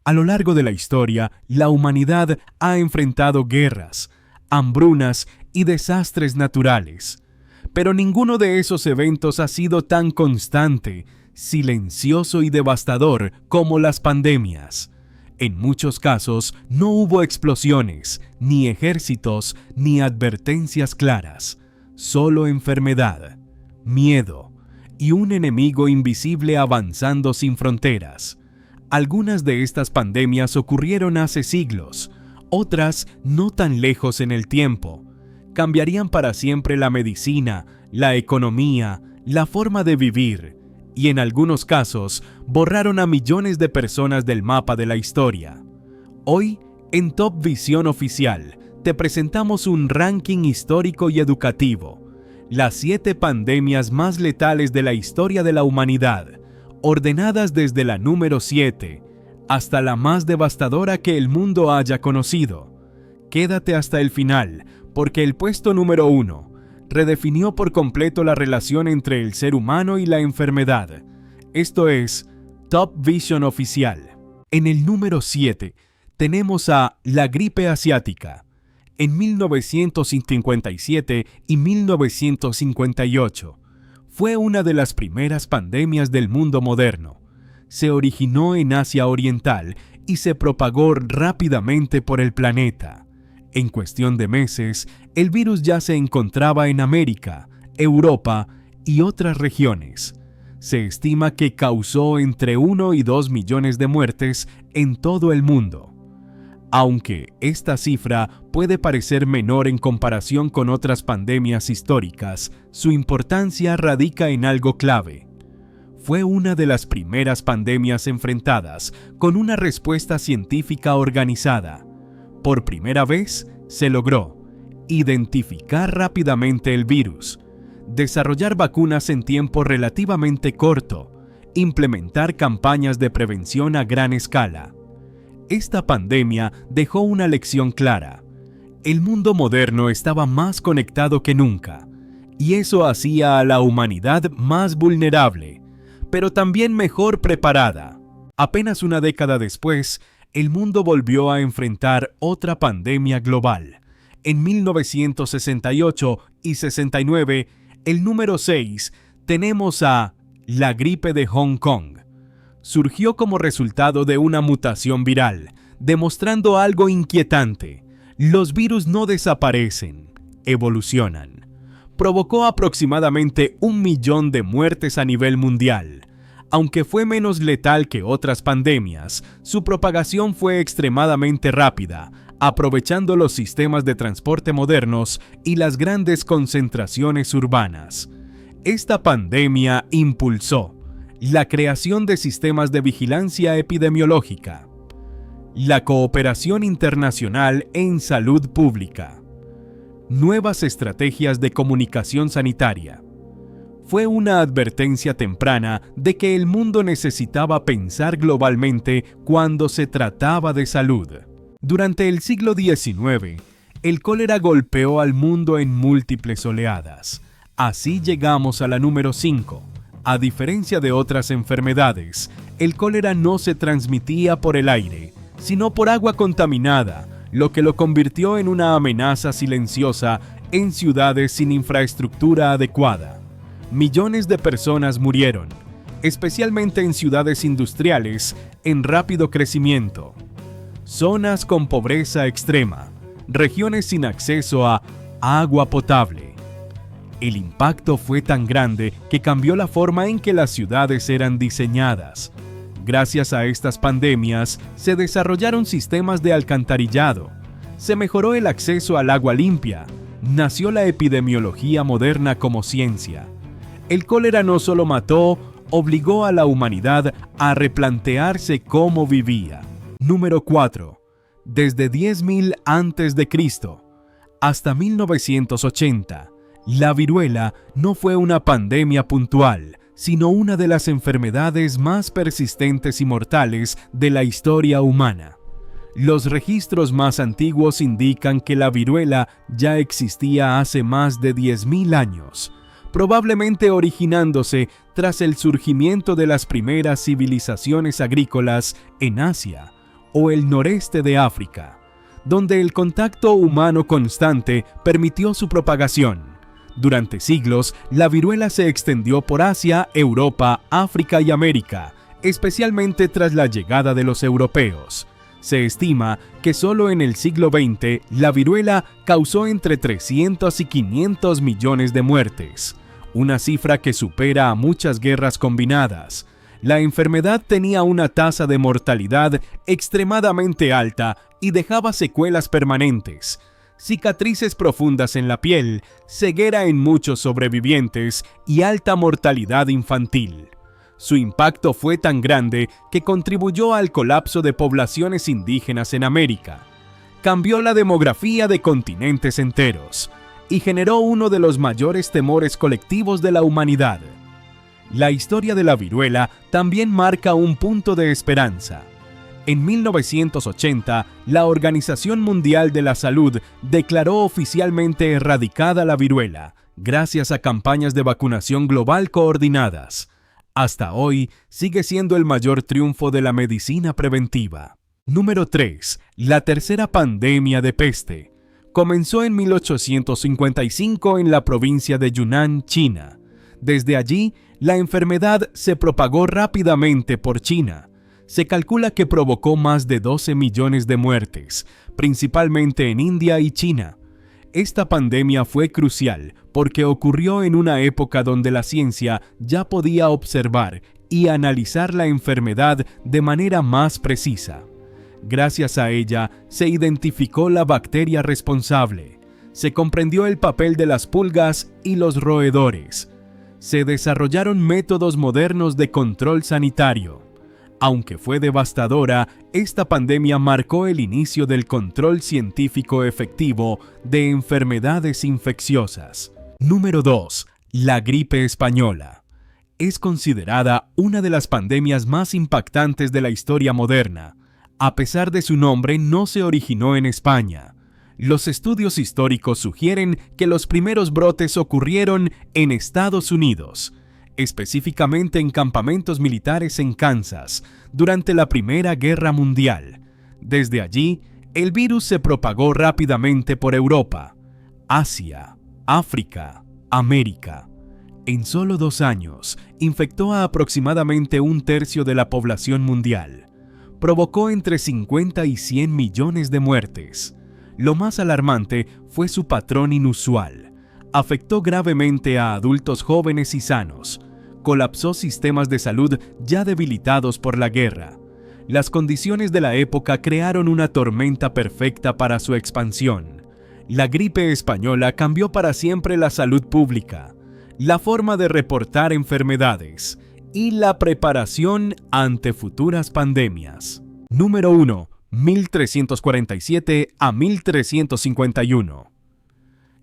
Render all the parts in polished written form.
A lo largo de la historia, la humanidad ha enfrentado guerras, hambrunas y desastres naturales. Pero ninguno de esos eventos ha sido tan constante, silencioso y devastador como las pandemias. En muchos casos no hubo explosiones, ni ejércitos, ni advertencias claras. Solo enfermedad, miedo y un enemigo invisible avanzando sin fronteras. Algunas de estas pandemias ocurrieron hace siglos, otras no tan lejos en el tiempo. Cambiarían para siempre la medicina, la economía, la forma de vivir, y en algunos casos borraron a millones de personas del mapa de la historia. Hoy, en Top Visión Oficial, te presentamos un ranking histórico y educativo. Las 7 pandemias más letales de la historia de la humanidad, ordenadas desde la número 7 hasta la más devastadora que el mundo haya conocido. Quédate hasta el final, porque el puesto número 1 redefinió por completo la relación entre el ser humano y la enfermedad. Esto es Top Vision Oficial. En el número 7 tenemos a la gripe asiática. En 1957 y 1958 fue una de las primeras pandemias del mundo moderno. Se originó en Asia Oriental y se propagó rápidamente por el planeta. En cuestión de meses, el virus ya se encontraba en América, Europa y otras regiones. Se estima que causó entre 1 y 2 millones de muertes en todo el mundo. Aunque esta cifra puede parecer menor en comparación con otras pandemias históricas, su importancia radica en algo clave. Fue una de las primeras pandemias enfrentadas con una respuesta científica organizada. Por primera vez, se logró identificar rápidamente el virus, desarrollar vacunas en tiempo relativamente corto, implementar campañas de prevención a gran escala. Esta pandemia dejó una lección clara. El mundo moderno estaba más conectado que nunca, y eso hacía a la humanidad más vulnerable, pero también mejor preparada. Apenas una década después, el mundo volvió a enfrentar otra pandemia global. En 1968 y 69, el número 6, tenemos a la gripe de Hong Kong. Surgió como resultado de una mutación viral, demostrando algo inquietante. Los virus no desaparecen, evolucionan. Provocó aproximadamente 1 millón de muertes a nivel mundial. Aunque fue menos letal que otras pandemias, su propagación fue extremadamente rápida, aprovechando los sistemas de transporte modernos y las grandes concentraciones urbanas. Esta pandemia impulsó la creación de sistemas de vigilancia epidemiológica, la cooperación internacional en salud pública, nuevas estrategias de comunicación sanitaria. Fue una advertencia temprana de que el mundo necesitaba pensar globalmente cuando se trataba de salud. Durante el siglo XIX, el cólera golpeó al mundo en múltiples oleadas. Así llegamos a la número 5. A diferencia de otras enfermedades, el cólera no se transmitía por el aire, sino por agua contaminada, lo que lo convirtió en una amenaza silenciosa en ciudades sin infraestructura adecuada. Millones de personas murieron, especialmente en ciudades industriales en rápido crecimiento, zonas con pobreza extrema, regiones sin acceso a agua potable. El impacto fue tan grande que cambió la forma en que las ciudades eran diseñadas. Gracias a estas pandemias, se desarrollaron sistemas de alcantarillado, se mejoró el acceso al agua limpia, nació la epidemiología moderna como ciencia. El cólera no solo mató, obligó a la humanidad a replantearse cómo vivía. Número 4. Desde 10.000 a.C. hasta 1980, la viruela no fue una pandemia puntual, sino una de las enfermedades más persistentes y mortales de la historia humana. Los registros más antiguos indican que la viruela ya existía hace más de 10.000 años, probablemente originándose tras el surgimiento de las primeras civilizaciones agrícolas en Asia, o el noreste de África, donde el contacto humano constante permitió su propagación. Durante siglos, la viruela se extendió por Asia, Europa, África y América, especialmente tras la llegada de los europeos. Se estima que solo en el siglo XX la viruela causó entre 300 y 500 millones de muertes, una cifra que supera a muchas guerras combinadas. La enfermedad tenía una tasa de mortalidad extremadamente alta y dejaba secuelas permanentes, cicatrices profundas en la piel, ceguera en muchos sobrevivientes y alta mortalidad infantil. Su impacto fue tan grande que contribuyó al colapso de poblaciones indígenas en América, cambió la demografía de continentes enteros y generó uno de los mayores temores colectivos de la humanidad. La historia de la viruela también marca un punto de esperanza. En 1980, la Organización Mundial de la Salud declaró oficialmente erradicada la viruela, gracias a campañas de vacunación global coordinadas. Hasta hoy, sigue siendo el mayor triunfo de la medicina preventiva. Número 3. La tercera pandemia de peste. Comenzó en 1855 en la provincia de Yunnan, China. Desde allí, la enfermedad se propagó rápidamente por China. Se calcula que provocó más de 12 millones de muertes, principalmente en India y China. Esta pandemia fue crucial porque ocurrió en una época donde la ciencia ya podía observar y analizar la enfermedad de manera más precisa. Gracias a ella, se identificó la bacteria responsable, se comprendió el papel de las pulgas y los roedores, se desarrollaron métodos modernos de control sanitario. Aunque fue devastadora, esta pandemia marcó el inicio del control científico efectivo de enfermedades infecciosas. Número 2. La gripe española. Es considerada una de las pandemias más impactantes de la historia moderna. A pesar de su nombre, no se originó en España. Los estudios históricos sugieren que los primeros brotes ocurrieron en Estados Unidos, específicamente en campamentos militares en Kansas, durante la Primera Guerra Mundial. Desde allí, el virus se propagó rápidamente por Europa, Asia, África, América. En solo 2 años, infectó a aproximadamente 1/3 de la población mundial. Provocó entre 50 y 100 millones de muertes. Lo más alarmante fue su patrón inusual. Afectó gravemente a adultos jóvenes y sanos. Colapsó sistemas de salud ya debilitados por la guerra. Las condiciones de la época crearon una tormenta perfecta para su expansión. La gripe española cambió para siempre la salud pública, la forma de reportar enfermedades y la preparación ante futuras pandemias. Número 1. 1347 a 1351.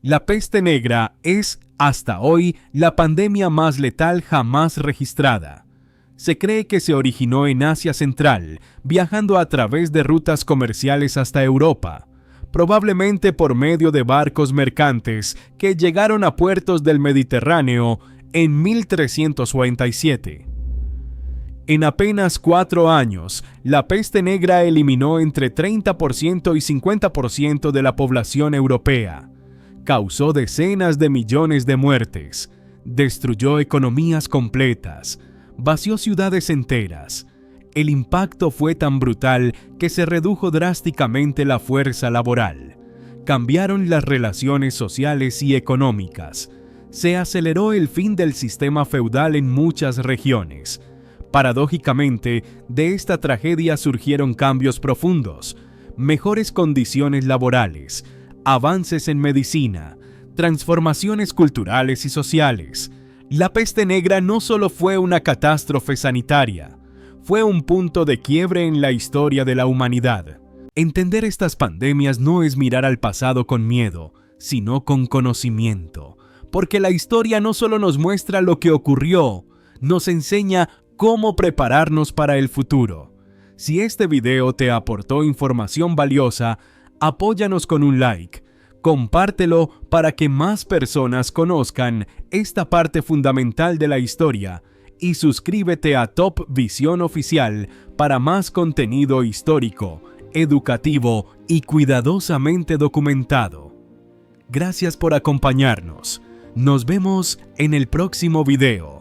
La peste negra es, hasta hoy, la pandemia más letal jamás registrada. Se cree que se originó en Asia Central, viajando a través de rutas comerciales hasta Europa, probablemente por medio de barcos mercantes que llegaron a puertos del Mediterráneo en 1347. En apenas 4 años, la peste negra eliminó entre 30% y 50% de la población europea. Causó decenas de millones de muertes, destruyó economías completas, vació ciudades enteras. El impacto fue tan brutal que se redujo drásticamente la fuerza laboral. Cambiaron las relaciones sociales y económicas. Se aceleró el fin del sistema feudal en muchas regiones. Paradójicamente, de esta tragedia surgieron cambios profundos, mejores condiciones laborales, avances en medicina, transformaciones culturales y sociales. La peste negra no solo fue una catástrofe sanitaria, fue un punto de quiebre en la historia de la humanidad. Entender estas pandemias no es mirar al pasado con miedo, sino con conocimiento, porque la historia no solo nos muestra lo que ocurrió, nos enseña cómo prepararnos para el futuro. Si este video te aportó información valiosa, apóyanos con un like, compártelo para que más personas conozcan esta parte fundamental de la historia y suscríbete a Top Visión Oficial para más contenido histórico, educativo y cuidadosamente documentado. Gracias por acompañarnos. Nos vemos en el próximo video.